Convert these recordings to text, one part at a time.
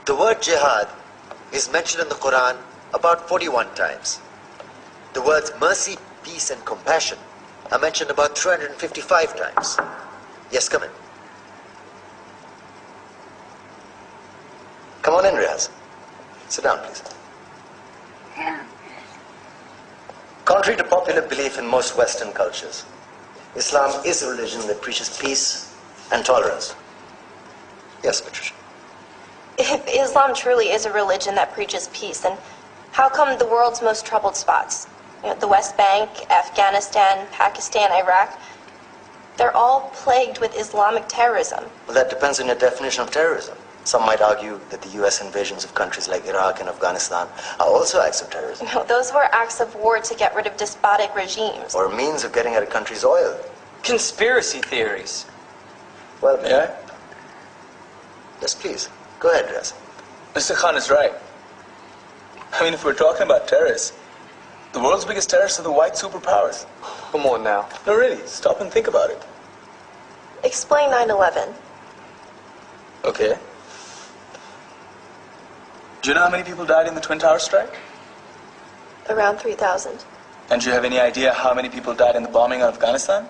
The word jihad is mentioned in the Quran about 41 times. The words mercy, peace, and compassion are mentioned about 355 times. Yes, come in. Come on in, Riaz. Sit down, please. Contrary to popular belief in most Western cultures, Islam is a religion that preaches peace and tolerance. Yes, Patricia. If Islam truly is a religion that preaches peace, then how come the world's most troubled spots, the West Bank, Afghanistan, Pakistan, Iraq, they're all plagued with Islamic terrorism? Well, that depends on your definition of terrorism. Some might argue that the U.S. invasions of countries like Iraq and Afghanistan are also acts of terrorism. No, those were acts of war to get rid of despotic regimes. Or a means of getting at a country's oil. Conspiracy theories. Well, May I? Yes, please. Go ahead, Riaz. Mr. Khan is right. I mean, if we're talking about terrorists, the world's biggest terrorists are the white superpowers. Come on now. No, really, stop and think about it. Explain 9/11. Okay. Do you know how many people died in the Twin Towers strike? Around 3,000. And do you have any idea how many people died in the bombing of Afghanistan?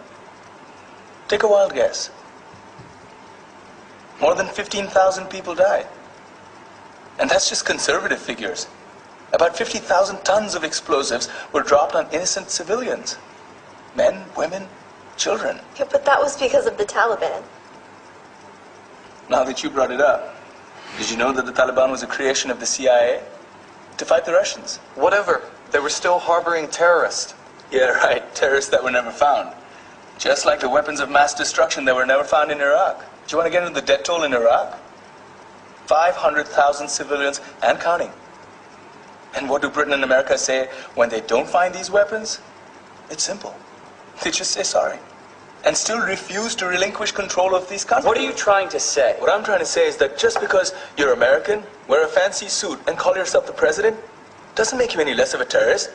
Take a wild guess. More than 15,000 people died. And that's just conservative figures. About 50,000 tons of explosives were dropped on innocent civilians. Men, women, children. Yeah, but that was because of the Taliban. Now that you brought it up, did you know that the Taliban was a creation of the CIA to fight the Russians? Whatever. They were still harboring terrorists. Yeah, right. Terrorists that were never found. Just like the weapons of mass destruction that were never found in Iraq. Do you want to get into the death toll in Iraq? 500,000 civilians and counting. And what do Britain and America say when they don't find these weapons? It's simple. They just say sorry. And still refuse to relinquish control of these countries. What are you trying to say? What I'm trying to say is that just because you're American, wear a fancy suit, and call yourself the president, doesn't make you any less of a terrorist.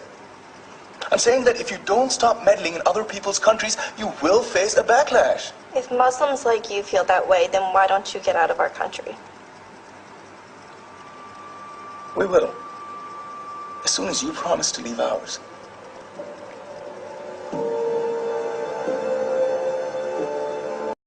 I'm saying that if you don't stop meddling in other people's countries, you will face a backlash. If Muslims like you feel that way, then why don't you get out of our country? We will. As soon as you promise to leave ours.